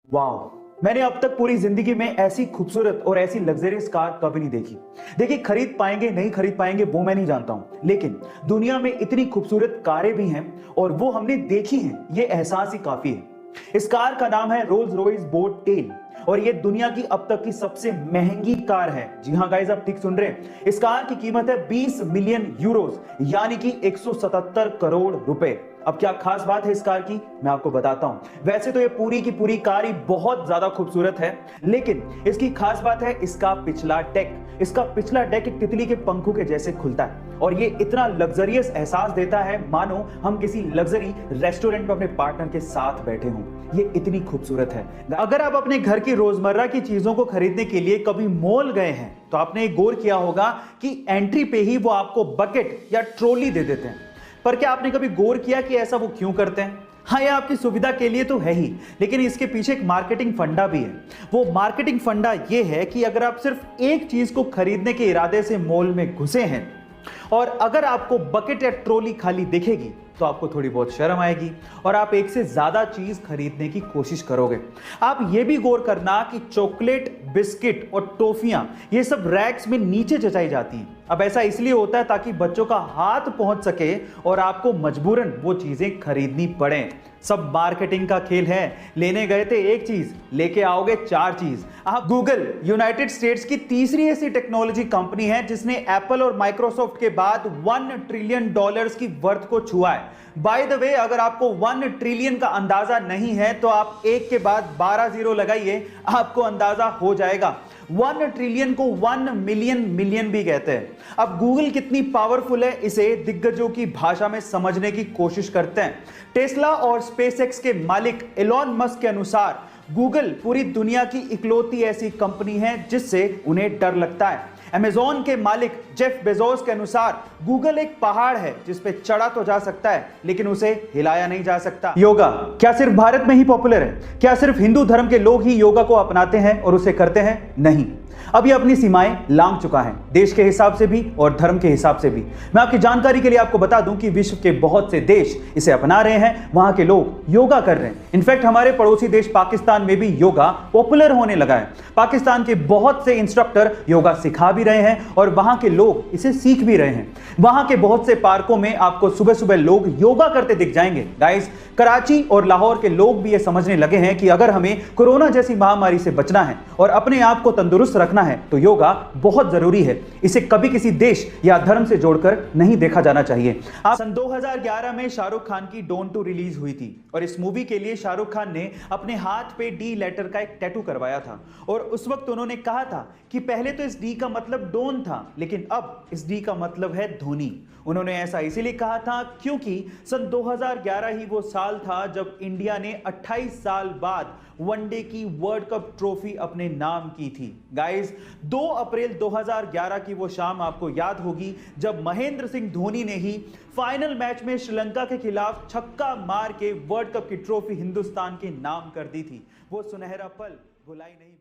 वाह, मैंने अब तक पूरी जिंदगी में ऐसी खूबसूरत और ऐसी लग्जरियस कार कभी नहीं देखी। देखिए, खरीद पाएंगे नहीं खरीद पाएंगे वो मैं नहीं जानता हूं, लेकिन दुनिया में इतनी खूबसूरत कारें भी हैं और वो हमने देखी हैं, ये एहसास ही काफी है। इस कार का नाम है रोल्स रॉयस बोट टेल और ये दुनिया की अब तक की सबसे महंगी कार है। जी हां गाइस, आप ठीक सुन रहे हैं। इस कार की कीमत है 20 मिलियन यूरोस, यानी कि 177 करोड़ रुपए। अब क्या खास बात है इस कार की, मैं आपको बताता हूं। वैसे तो ये पूरी की पूरी कार ही बहुत ज्यादा खूबसूरत है, लेकिन इसकी खास बात है इसका पिछला डेक। इसका पिछला डेक एक तितली के पंखों के जैसे खुलता है और ये इतना लग्जरियस एहसास देता है मानो हम किसी लग्जरी रेस्टोरेंट में अपने पार्टनर के साथ बैठे हों। ये इतनी खूबसूरत है। अगर आप अपने घर की रोजमर्रा की चीजों को खरीदने के लिए कभी मॉल गए हैं तो आपने एक गौर किया होगा कि एंट्री पे ही वो आपको बकेट या ट्रॉली दे देते हैं। पर क्या आपने कभी गौर किया कि ऐसा वो क्यों करते हैं? हाँ, ये आपकी सुविधा के लिए तो है ही, लेकिन इसके पीछे एक मार्केटिंग फंडा भी है। वो मार्केटिंग फंडा ये है कि अगर आप सिर्फ एक चीज को खरीदने के इरादे से मॉल में घुसे हैं और अगर आपको बकेट या ट्रॉली खाली दिखेगी तो आपको थोड़ी बहुत शर्म आएगी और आप एक से ज्यादा चीज खरीदने की कोशिश करोगे। आप ये भी गौर करना कि चॉकलेट, बिस्किट और टॉफियां ये सब रैक्स में नीचे जचाई जाती हैं। अब ऐसा इसलिए होता है ताकि बच्चों का हाथ पहुंच सके और आपको मजबूरन वो चीजें खरीदनी पड़े। सब मार्केटिंग का खेल है। लेने गए थे एक चीज, लेके आओगे 4 चीज। आप गूगल यूनाइटेड स्टेट्स की तीसरी ऐसी टेक्नोलॉजी कंपनी है जिसने एप्पल और माइक्रोसॉफ्ट के बाद $1 ट्रिलियन की वर्थ को छुआ है। बाय द वे, अगर आपको 1 ट्रिलियन का अंदाजा नहीं है तो आप एक के बाद 12 जीरो लगाइए, आपको अंदाजा हो जाएगा। 1 ट्रिलियन को 1 मिलियन भी कहते हैं। अब गूगल कितनी पावरफुल है इसे दिग्गजों की भाषा में समझने की कोशिश करते हैं। टेस्ला और स्पेसएक्स के मालिक एलॉन मस्क के अनुसार गूगल पूरी दुनिया की इकलौती ऐसी कंपनी है जिससे उन्हें डर लगता है। अमेज़न के मालिक जेफ बेजोस के अनुसार गूगल एक पहाड़ है जिस पे चढ़ा तो जा सकता है लेकिन उसे हिलाया नहीं जा सकता। योगा क्या सिर्फ भारत में ही पॉपुलर है? क्या सिर्फ हिंदू धर्म के लोग ही योगा को अपनाते हैं और उसे करते हैं? नहीं, अब ये अपनी सीमाएं लांघ चुका है, देश के हिसाब से भी और धर्म के हिसाब से भी। मैं आपकी जानकारी के लिए आपको बता दूं कि विश्व के बहुत से देश इसे अपना रहे हैं, वहां के लोग योगा कर रहे हैं। इनफैक्ट हमारे पड़ोसी देश पाकिस्तान में भी योगा पॉपुलर होने लगा है। पाकिस्तान के बहुत से इंस्ट्रक्टर योगा सिखा भी रहे हैं और वहां के लोग इसे सीख भी रहे हैं। वहां के बहुत से पार्कों में आपको सुबह सुबह लोग योगा करते दिख जाएंगे। गाइस, कराची और लाहौर के लोग भी ये समझने लगे हैं कि अगर हमें कोरोना जैसी महामारी से बचना है और अपने आप को तंदुरुस्त रखना है तो योगा बहुत जरूरी है। इसे कभी किसी देश या धर्म से जोड़कर नहीं देखा जाना चाहिए। सन 2011 में शाहरुख खान की डॉन 2 रिलीज हुई थी और इस मूवी के लिए शाहरुख खान ने अपने हाथ पे डी लेटर का एक टैटू करवाया था और उस वक्त उन्होंने कहा था कि पहले तो इस डी का मतलब डॉन था, लेकिन अब इस डी का मतलब है धोनी। उन्होंने ऐसा इसीलिए कहा था क्योंकि सन 2011 ही वो साल था जब इंडिया ने 28 साल बाद वनडे की वर्ल्ड कप ट्रॉफी अपने नाम की थी। गाइस, 2 अप्रैल 2011 की वो शाम आपको याद होगी जब महेंद्र सिंह धोनी ने ही फाइनल मैच में श्रीलंका के खिलाफ छक्का मार के वर्ल्ड कप की ट्रॉफी हिंदुस्तान के नाम कर दी थी। वो सुनहरा पल भुलाई नहीं।